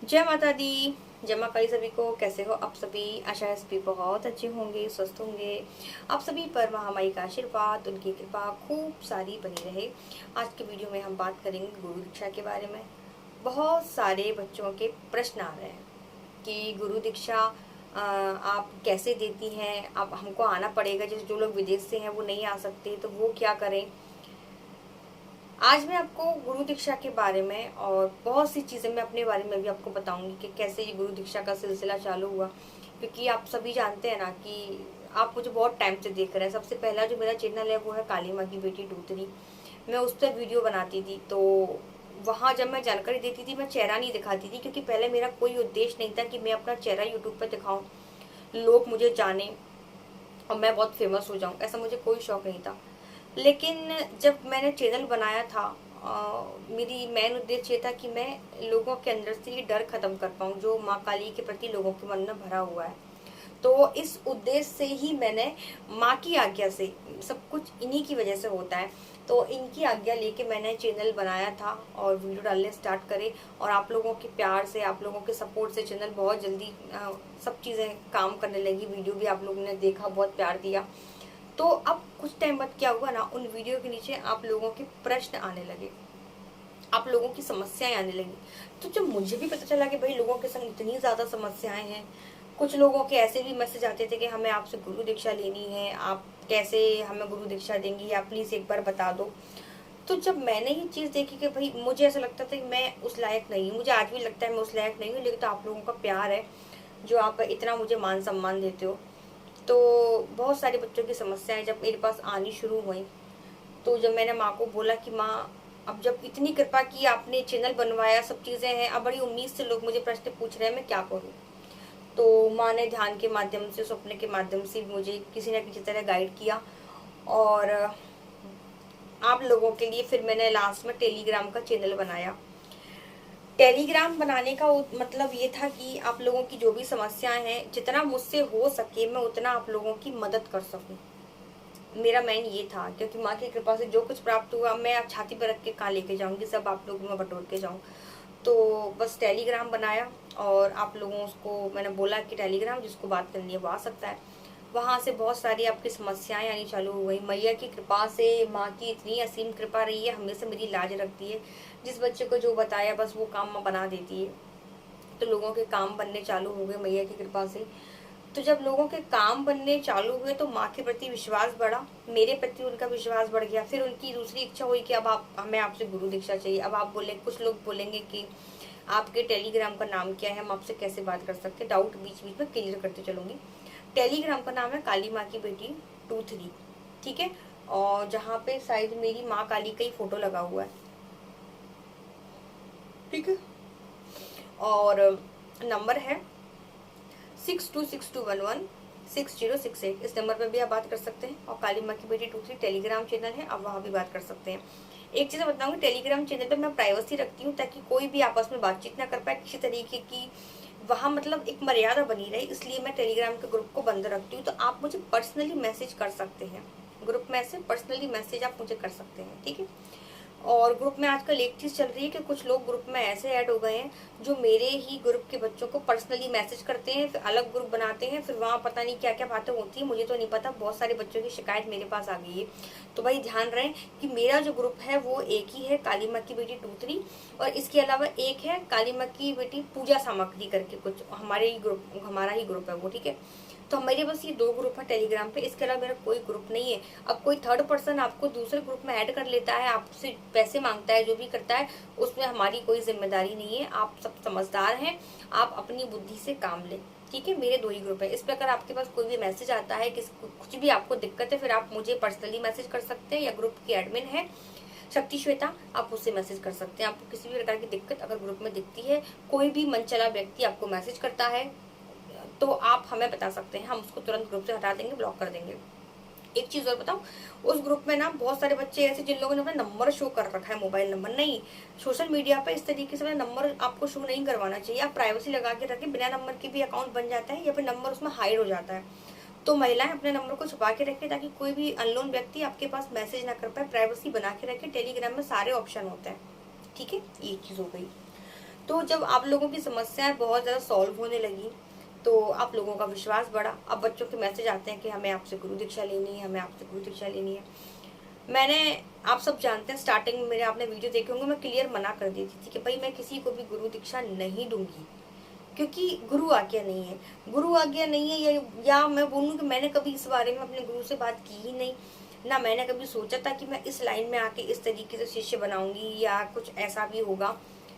जय माता दी। जय माँ काली सभी को। कैसे हो आप सभी? आशा है सभी बहुत अच्छे होंगे, स्वस्थ होंगे। आप सभी पर महामाई का आशीर्वाद, उनकी कृपा खूब सारी बनी रहे। आज के वीडियो में हम बात करेंगे गुरु दीक्षा के बारे में। बहुत सारे बच्चों के प्रश्न आ रहे हैं कि गुरु दीक्षा आप कैसे देती हैं? आप हमको आना पड़ेगा, जैसे जो लोग विदेश से हैं वो नहीं आ सकते तो वो क्या करें? आज मैं आपको गुरु दीक्षा के बारे में और बहुत सी चीज़ें मैं अपने बारे में भी आपको बताऊंगी कि कैसे ये गुरु दीक्षा का सिलसिला चालू हुआ। क्योंकि आप सभी जानते हैं ना कि आप मुझे बहुत टाइम से देख रहे हैं। सबसे पहला जो मेरा चैनल है वो है काली माँ की बेटी टूतरी। मैं उस पर वीडियो बनाती थी, तो वहाँ जब मैं जानकारी देती थी मैं चेहरा नहीं दिखाती थी, क्योंकि पहले मेरा कोई उद्देश्य नहीं था कि मैं अपना चेहरा यूट्यूब पर दिखाऊं, लोग मुझे जाने और मैं बहुत फेमस हो जाऊं। ऐसा मुझे कोई शौक नहीं था। लेकिन जब मैंने चैनल बनाया था, मेरी मेन उद्देश्य ये था कि मैं लोगों के अंदर से ये डर खत्म कर पाऊँ जो माँ काली के प्रति लोगों के मन में भरा हुआ है। तो इस उद्देश्य से ही मैंने माँ की आज्ञा से, सब कुछ इन्हीं की वजह से होता है, तो इनकी आज्ञा लेके मैंने चैनल बनाया था और वीडियो डालने स्टार्ट करे। और आप लोगों के प्यार से, आप लोगों के सपोर्ट से चैनल बहुत जल्दी सब चीज़ें काम करने लगी। वीडियो भी आप लोगों ने देखा, बहुत प्यार दिया। तो अब कुछ टाइम बाद क्या हुआ ना, उन वीडियो के नीचे आप लोगों के प्रश्न आने लगे, आप लोगों की समस्याएं आने लगी। तो जब मुझे भी पता चला कि भाई लोगों के संग इतनी ज्यादा समस्याएं हैं, कुछ लोगों के ऐसे भी मैसेज आते थे कि हमें आपसे गुरु दीक्षा लेनी है, आप कैसे हमें गुरु दीक्षा देंगी, आप प्लीज एक बार बता दो। तो जब मैंने ये चीज देखी कि भाई मुझे ऐसा लगता था कि मैं उस लायक नहीं हूँ, मुझे आज भी लगता है मैं उस लायक नहीं हूँ, लेकिन तो आप लोगों का प्यार है जो आप इतना मुझे मान सम्मान देते हो। तो बहुत सारे बच्चों की समस्याएं जब मेरे पास आनी शुरू हुई, तो जब मैंने माँ को बोला कि माँ, अब जब इतनी कृपा की, आपने चैनल बनवाया, सब चीज़ें हैं, अब बड़ी उम्मीद से लोग मुझे प्रश्न पूछ रहे हैं, मैं क्या करूँ? तो माँ ने ध्यान के माध्यम से, सपने के माध्यम से मुझे किसी न किसी तरह गाइड किया। और आप लोगों के लिए फिर मैंने लास्ट में टेलीग्राम का चैनल बनाया। टेलीग्राम बनाने का मतलब ये था कि आप लोगों की जो भी समस्याएं हैं, जितना मुझसे हो सके मैं उतना आप लोगों की मदद कर सकूं। मेरा मेन ये था, क्योंकि माँ की कृपा से जो कुछ प्राप्त हुआ मैं अब छाती पर रख के कहाँ लेके जाऊंगी, सब आप लोगों में बटोर के जाऊं। तो बस टेलीग्राम बनाया और आप लोगों को मैंने बोला कि टेलीग्राम जिसको बात करनी है वो आ सकता है। वहां से बहुत सारी आपकी समस्याएं आनी चालू हो गई। मैया की कृपा से, माँ की इतनी असीम कृपा रही है, हमेशा मेरी लाज रखती है। जिस बच्चे को जो बताया बस वो काम माँ बना देती है। तो लोगों के काम बनने चालू हो गए मैया की कृपा से। तो जब लोगों के काम बनने चालू हुए तो माँ के प्रति विश्वास बढ़ा, मेरे प्रति उनका विश्वास बढ़ गया। फिर उनकी दूसरी इच्छा हुई कि अब आप, हमें आपसे गुरु दीक्षा चाहिए। अब आप बोले, कुछ लोग बोलेंगे कि आपके टेलीग्राम का नाम क्या है, हम आपसे कैसे बात कर सकते हैं? डाउट बीच बीच में क्लियर करते चलूंगी। टेलीग्राम का नाम है काली माँ की बेटी 23, ठीक है। और जहाँ पे शायद मेरी माँ काली का ही फोटो लगा हुआ है, ठीक है। और नंबर है 6262116068। इस नंबर पर भी आप बात कर सकते हैं। और काली माँ की बेटी 23 टेलीग्राम चैनल है, आप वहाँ भी बात कर सकते हैं। एक चीज़ बताऊंगी, टेलीग्राम चैनल पे मैं प्राइवेसी रखती हूँ ताकि कोई भी आपस में बातचीत ना कर पाए किसी तरीके की। वहाँ मतलब एक मर्यादा बनी रहे, इसलिए मैं टेलीग्राम के ग्रुप को बंद रखती हूँ। तो आप मुझे पर्सनली मैसेज कर सकते हैं, ग्रुप में से पर्सनली मैसेज आप मुझे कर सकते हैं, ठीक है। और ग्रुप में आजकल एक चीज चल रही है कि कुछ लोग ग्रुप में ऐसे ऐड हो गए हैं जो मेरे ही ग्रुप के बच्चों को पर्सनली मैसेज करते हैं, फिर अलग ग्रुप बनाते हैं, फिर वहाँ पता नहीं क्या क्या बातें होती है, मुझे तो नहीं पता। बहुत सारे बच्चों की शिकायत मेरे पास आ गई है। तो भाई ध्यान रहे कि मेरा जो ग्रुप है वो एक ही है, काली माँ की बेटी 23। और इसके अलावा एक है काली माँ की बेटी पूजा सामग्री करके, कुछ हमारे ही ग्रुप, हमारा ही ग्रुप है वो, ठीक है। तो मेरे बस ये दो ग्रुप है टेलीग्राम पे, इसके अलावा मेरा कोई ग्रुप नहीं है। अब कोई थर्ड पर्सन आपको दूसरे ग्रुप में ऐड कर लेता है, आपसे पैसे मांगता है, जो भी करता है, उसमें हमारी कोई जिम्मेदारी नहीं है। आप सब समझदार हैं, आप अपनी बुद्धि से काम लें, ठीक है। मेरे दो ही ग्रुप है। इस पर अगर आपके पास कोई भी मैसेज आता है, कुछ भी आपको दिक्कत है, फिर आप मुझे पर्सनली मैसेज कर सकते हैं, या ग्रुप की एडमिन है शक्ति श्वेता, आप उससे मैसेज कर सकते हैं। आपको किसी भी प्रकार की दिक्कत अगर ग्रुप में दिखती है, कोई भी मनचला व्यक्ति आपको मैसेज करता है, तो आप हमें बता सकते हैं, हम उसको तुरंत ग्रुप से हटा देंगे, ब्लॉक कर देंगे। एक चीज और बताऊं, उस ग्रुप में ना बहुत सारे बच्चे ऐसे जिन लोगों ने अपना नंबर शो कर रखा है, मोबाइल नंबर नहीं। सोशल मीडिया पे इस तरीके से अपना नंबर आपको शो नहीं करवाना चाहिए। आप प्राइवेसी लगा के रखें, बिना नंबर के भी अकाउंट बन जाता है या फिर नंबर उसमें हाइड हो जाता है। तो महिलाएं अपने नंबर को छुपा के रखें ताकि कोई भी अननोन व्यक्ति आपके पास मैसेज ना कर पाए। प्राइवेसी बना के रखें, टेलीग्राम में सारे ऑप्शन होते हैं, ठीक है। ये चीज हो गई। तो जब आप लोगों की समस्याएं बहुत ज़्यादा सॉल्व होने लगी तो आप लोगों का विश्वास बढ़ा। अब बच्चों के मैसेज आते हैं कि हमें आपसे गुरु दीक्षा लेनी है, हमें आपसे गुरु दीक्षा लेनी है। मैंने, आप सब जानते हैं, स्टार्टिंग में मेरे आपने वीडियो देखे होंगे, मैं क्लियर मना कर दी थी कि भाई मैं किसी को भी गुरु दीक्षा नहीं दूंगी, क्योंकि गुरु आज्ञा नहीं है। गुरु आज्ञा नहीं है, या मैं बोलूँ कि मैंने कभी इस बारे में अपने गुरु से बात की ही नहीं, ना मैंने कभी सोचा था कि मैं इस लाइन में आके इस तरीके से शिष्य बनाऊंगी या कुछ ऐसा भी होगा,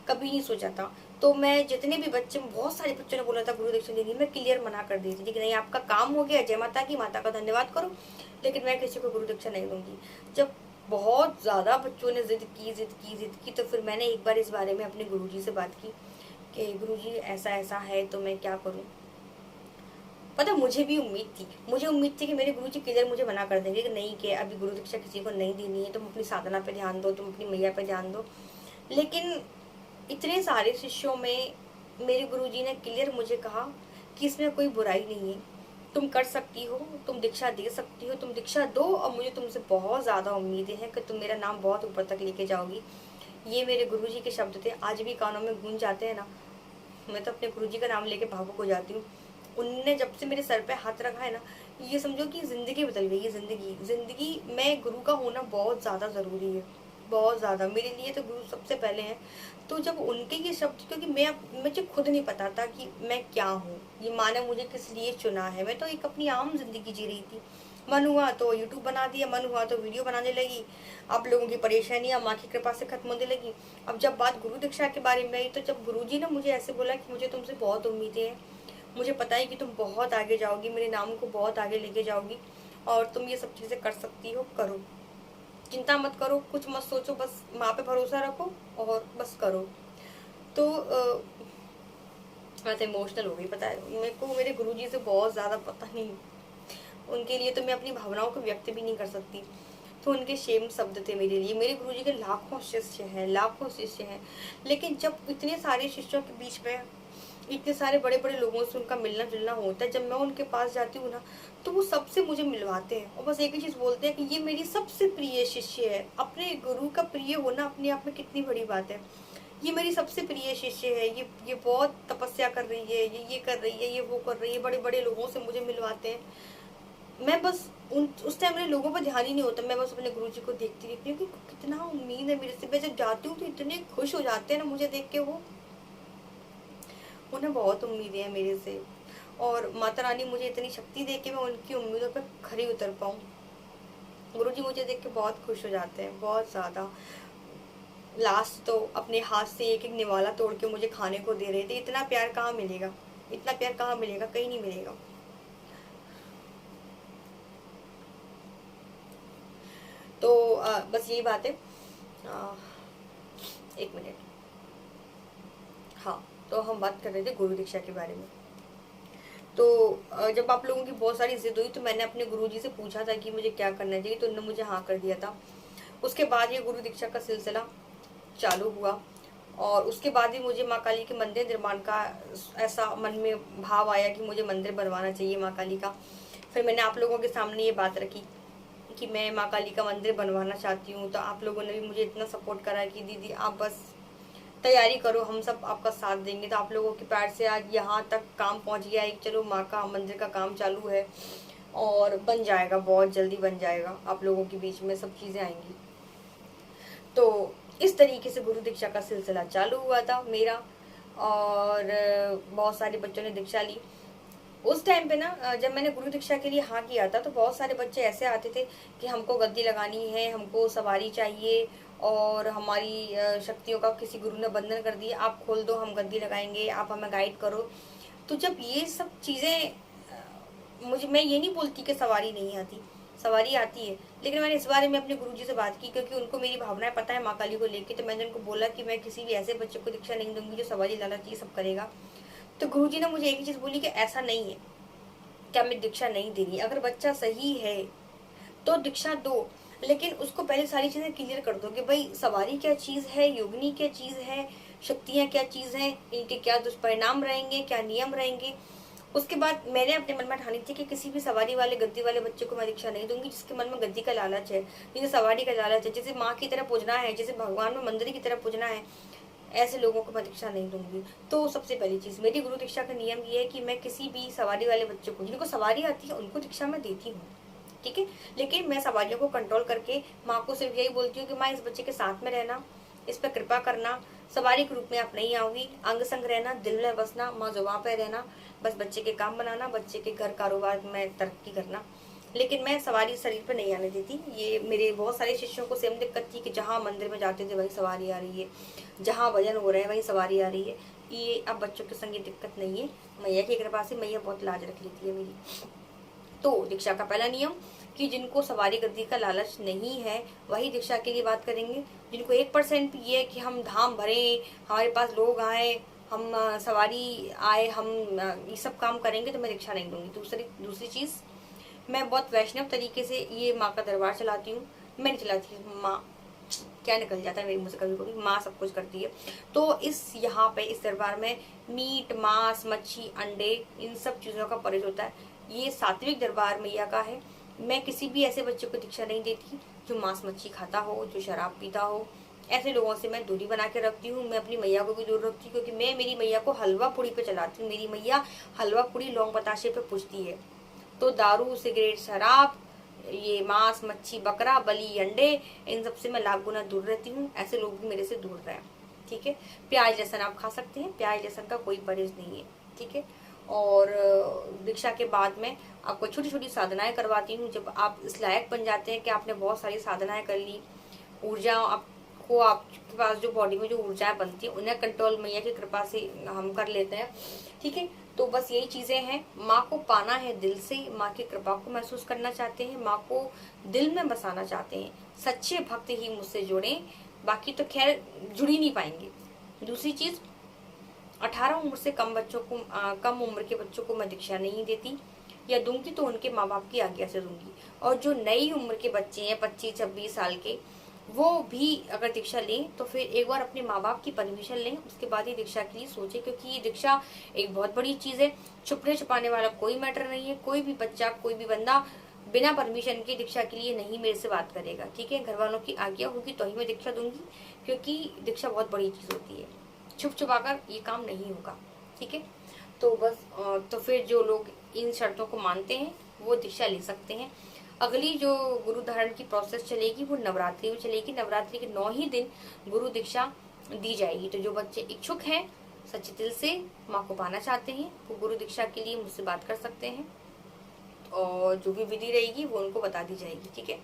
कभी नहीं सोचा था। तो मैं जितने भी बच्चे, बहुत सारे बच्चों ने बोला था गुरु दीक्षा लेनी, मैं क्लियर मना कर दी थी कि नहीं, आपका काम हो गया, जय माता की, माता का धन्यवाद करो, लेकिन मैं किसी को गुरु दीक्षा नहीं दूंगी। जब बहुत ज्यादा बच्चों ने जिद की तो फिर मैंने एक बार इस बारे में अपने गुरुजी से बात की कि गुरुजी ऐसा ऐसा है तो मैं क्या करूं। पता, मुझे भी उम्मीद थी कि मेरे गुरुजी किधर मुझे मना कर देंगे कि नहीं, कि अभी गुरु दीक्षा किसी को नहीं देनी है, तुम अपनी साधना पे ध्यान दो, तुम अपनी मैया पे ध्यान दो। लेकिन इतने सारे शिष्यों में मेरे गुरुजी ने क्लियर मुझे कहा कि इसमें कोई बुराई नहीं है, तुम कर सकती हो, तुम दीक्षा दे सकती हो, तुम दीक्षा दो, और मुझे तुमसे बहुत ज़्यादा उम्मीदें हैं कि तुम मेरा नाम बहुत ऊपर तक लेके जाओगी। ये मेरे गुरुजी के शब्द थे, आज भी कानों में गूंज जाते हैं ना, मैं तो अपने गुरुजी का नाम लेके भावुक हो जाती हूँ। उनने जब से मेरे सर पे हाथ रखा है ना, ये समझो कि जिंदगी बदल गई है। जिंदगी में गुरु का होना बहुत ज़्यादा ज़रूरी है, बहुत ज़्यादा। मेरे लिए तो गुरु सबसे पहले हैं। तो जब उनके ये शब्द, क्योंकि मुझे खुद नहीं पता था कि मैं क्या हूँ, ये माँ ने मुझे किस लिए चुना है। मैं तो एक अपनी आम जिंदगी जी रही थी, मन हुआ तो यूट्यूब बना दिया, मन हुआ तो वीडियो बनाने लगी, आप लोगों की परेशानियां माँ की कृपा से खत्म होने लगी। अब जब बात गुरु दीक्षा के बारे में आई, तो जब गुरुजी ने मुझे ऐसे बोला कि मुझे तुमसे बहुत उम्मीदें हैं, मुझे पता है कि तुम बहुत आगे जाओगी, मेरे नाम को बहुत आगे लेके जाओगी, और तुम ये सब चीज़ें कर सकती हो, करो, चिंता मत करो, कुछ मत सोचो, बस माँ पे भरोसा रखो और बस करो। तो मैं तो इमोशनल हो गई। पता है, मेरे को मेरे गुरुजी से बहुत ज़्यादा, पता नहीं, उनके लिए तो मैं अपनी भावनाओं को व्यक्त भी नहीं कर सकती। तो उनके शेम शब्द थे मेरे लिए। मेरे गुरुजी के लाखों शिष्य हैं, लाखों शिष्य हैं, लेकिन जब इतने सारे शिष्यों के बीच में इतने सारे बड़े बड़े लोगों से उनका मिलना जुलना होता है, जब मैं उनके पास जाती हूँ ना, तो वो सबसे मुझे मिलवाते हैं और बस एक ही चीज़ बोलते हैं कि ये मेरी सबसे प्रिय शिष्य है। अपने गुरु का प्रिय होना अपने आप में कितनी बड़ी बात है। ये मेरी सबसे प्रिय शिष्य है, ये बहुत तपस्या कर रही है, ये कर रही है, ये वो कर रही है, बड़े बड़े लोगों से मुझे मिलवाते हैं। मैं बस उस टाइम मेरे लोगों पर ध्यान ही नहीं होता, मैं बस अपने गुरुजी को देखती रहती हूँ कि कितना उम्मीद है मेरे से। मैं जब जाती हूँ तो इतने खुश हो जाते हैं ना मुझे देख के, वो, उन्हें बहुत उम्मीदें हैं मेरे से, और माता रानी मुझे इतनी शक्ति दे के मैं उनकी उम्मीदों पर खरी उतर पाऊँ। गुरुजी मुझे देख के बहुत खुश हो जाते हैं, बहुत ज़्यादा। लास्ट तो अपने हाथ से एक एक निवाला तोड़ के मुझे खाने को दे रहे थे। इतना प्यार कहाँ मिलेगा, इतना प्यार कहाँ मिलेगा, कहीं नहीं मिलेगा। तो बस यही बात है। एक मिनट, हाँ, तो हम बात कर रहे थे गुरु दीक्षा के बारे में। तो जब आप लोगों की बहुत सारी जिद हुई तो मैंने अपने गुरुजी से पूछा था कि मुझे क्या करना चाहिए, तो उन्होंने मुझे हाँ कर दिया था। उसके बाद ये गुरु दीक्षा का सिलसिला चालू हुआ, और उसके बाद ही मुझे माँ काली के मंदिर निर्माण का ऐसा मन में भाव आया कि मुझे मंदिर बनवाना चाहिए माँ काली का। फिर मैंने आप लोगों के सामने ये बात रखी कि मैं माँ काली का मंदिर बनवाना चाहती हूँ। तो आप लोगों ने भी मुझे इतना सपोर्ट करा कि दीदी आप बस तैयारी करो, हम सब आपका साथ देंगे। तो आप लोगों के प्यार से आज यहाँ तक काम पहुँच गया है। चलो, माँ का मंदिर का काम चालू है और बन जाएगा, बहुत जल्दी बन जाएगा, आप लोगों के बीच में सब चीज़ें आएंगी। तो इस तरीके से गुरु दीक्षा का सिलसिला चालू हुआ था मेरा, और बहुत सारे बच्चों ने दीक्षा ली। उस टाइम पे ना, जब मैंने गुरु दीक्षा के लिए हाँ किया था, तो बहुत सारे बच्चे ऐसे आते थे कि हमको गद्दी लगानी है, हमको सवारी चाहिए, और हमारी शक्तियों का किसी गुरु ने बंधन कर दिया, आप खोल दो, हम गद्दी लगाएंगे, आप हमें गाइड करो। तो जब ये सब चीज़ें, मैं ये नहीं बोलती कि सवारी नहीं आती, सवारी आती है, लेकिन मैंने इस बारे में अपने गुरुजी से बात की, क्योंकि उनको मेरी भावनाएं पता है माँ काली को लेके। तो मैंने उनको बोला कि मैं किसी भी ऐसे बच्चे को दीक्षा नहीं दूंगी जो सवारी लालच ये सब करेगा। तो गुरुजी ने मुझे एक ही चीज़ बोली कि ऐसा नहीं है, क्या मैं दीक्षा नहीं दे रही, अगर बच्चा सही है तो दीक्षा दो, लेकिन उसको पहले सारी चीजें क्लियर कर दो कि भाई सवारी क्या चीज है, योगिनी क्या चीज है, शक्तियां क्या चीज है, इनके क्या दुष्परिणाम रहेंगे, क्या नियम रहेंगे। उसके बाद मैंने अपने मन में ठानी थी कि किसी भी सवारी वाले गद्दी वाले बच्चे को मैं दीक्षा नहीं दूंगी जिसके मन में गद्दी का लालच है, जिसे सवारी का लालच है, जिसे माँ की तरह पूजना है, जिसे भगवान में मंदिर की तरह पूजना है। ऐसे लोगों को मैं दीक्षा नहीं दूंगी। तो सबसे पहली चीज, मेरी गुरु दीक्षा का नियम ये है कि मैं किसी भी सवारी वाले बच्चे को, जिनको सवारी आती है उनको दीक्षा मैं देती हूँ, ठीक है। लेकिन मैं सवारियों को कंट्रोल करके माँ को सिर्फ यही बोलती हूँ कि माँ इस बच्चे के साथ में रहना, इस पर कृपा करना, सवारी के रूप में आप नहीं आओगी, अंग संग रहना, दिल में बसना, माँ जुबां पे रहना, बस बच्चे के काम बनाना, बच्चे के घर कारोबार में तरक्की करना, लेकिन मैं सवारी शरीर पे नहीं आने देती। ये मेरे बहुत सारे शिष्यों को सेम दिक्कत थी कि जहाँ मंदिर में जाते थे वहीं सवारी आ रही है, जहाँ भजन हो रहे हैं वहीं सवारी आ रही है। ये अब बच्चों के संग ये दिक्कत नहीं है, मैया की कृपा से मैया बहुत लाज रख लेती है मेरी। तो दीक्षा का पहला नियम कि जिनको सवारी गद्दी का लालच नहीं है वही दीक्षा के लिए बात करेंगे। जिनको 1% भी ये है कि हम धाम भरें, हमारे पास लोग आए, हम सवारी आए, हम ये सब काम करेंगे, तो मैं दीक्षा नहीं दूंगी। दूसरी चीज, मैं बहुत वैष्णव तरीके से ये माँ का दरबार चलाती हूँ। मैं नहीं चलाती, माँ क्या निकल जाता है मेरे मुंह से कभी कभी, माँ सब कुछ करती है। तो यहाँ पे इस दरबार में मीट, मांस, मच्छी, अंडे, इन सब चीजों का परहेज होता है। ये सात्विक दरबार मैया का है। मैं किसी भी ऐसे बच्चे को दीक्षा नहीं देती जो मांस मच्छी खाता हो, जो शराब पीता हो। ऐसे लोगों से मैं दूरी बना के रखती हूँ। मैं अपनी मैया को भी दूर रखती हूँ, क्योंकि मैं मेरी मैया को हलवा पूड़ी पे चलाती हूँ। मेरी मैया हलवा पूड़ी लौंग बताशे पे पूजती है। तो दारू, सिगरेट, शराब, ये मांस, मच्छी, बकरा, बलि, अंडे, इन सब से मैं लाख गुना दूर रहती हूँ। ऐसे लोग भी मेरे से दूर रहें, ठीक है। प्याज लहसुन आप खा सकते हैं, प्याज लहसुन का कोई परहेज नहीं है, ठीक है। और दीक्षा के बाद में आपको छोटी छोटी साधनाएं करवाती हूँ। जब आप इस लायक बन जाते हैं कि आपने बहुत सारी साधनाएं कर ली, ऊर्जा आपको, आपके पास जो बॉडी में जो ऊर्जाएं बनती है उन्हें कंट्रोल मैया की कृपा से हम कर लेते हैं, ठीक है। तो बस यही चीजें हैं। माँ को पाना है दिल से, माँ की कृपा को महसूस करना चाहते हैं, माँ को दिल में बसाना चाहते हैं, सच्चे भक्त ही मुझसे जुड़े, बाकी तो खैर जुड़ ही नहीं पाएंगे। दूसरी चीज, 18 उम्र से कम बच्चों को, कम उम्र के बच्चों को मैं दीक्षा नहीं देती, या दूंगी तो उनके माँ बाप की आज्ञा से दूंगी। और जो नई उम्र के बच्चे हैं 25-26 साल के, वो भी अगर दीक्षा लें तो फिर एक बार अपने माँ बाप की परमिशन लें, उसके बाद ही दीक्षा के लिए सोचें, क्योंकि ये दीक्षा एक बहुत बड़ी चीज है। छुपने छुपाने वाला कोई मैटर नहीं है। कोई भी बच्चा, कोई भी बंदा बिना परमिशन के दीक्षा के लिए नहीं मेरे से बात करेगा, ठीक है। घर वालों की आज्ञा होगी तो ही मैं दीक्षा दूंगी, क्योंकि दीक्षा बहुत बड़ी चीज होती है। छुप छुपाकर ये काम नहीं होगा, ठीक है। तो बस तो फिर जो लोग इन शर्तों को मानते हैं वो दीक्षा ले सकते हैं। अगली जो गुरु धारण की प्रोसेस चलेगी वो नवरात्रि में चलेगी। नवरात्रि के 9 ही दिन गुरु दीक्षा दी जाएगी। तो जो बच्चे इच्छुक हैं, सच्चे दिल से माँ को पाना चाहते हैं, वो गुरु दीक्षा के लिए मुझसे बात कर सकते हैं, और जो भी विधि रहेगी वो उनको बता दी जाएगी, ठीक है।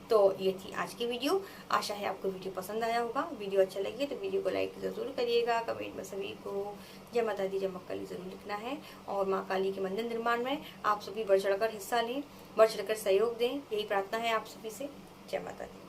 तो ये थी आज की वीडियो। आशा है आपको वीडियो पसंद आया होगा। वीडियो अच्छा लगे तो वीडियो को लाइक जरूर करिएगा। कमेंट में सभी को जय माता दी, जय मां काली जरूर लिखना है। और माँ काली के मंदिर निर्माण में आप सभी बढ़ चढ़कर हिस्सा लें, बढ़ चढ़कर सहयोग दें, यही प्रार्थना है आप सभी से। जय माता दी।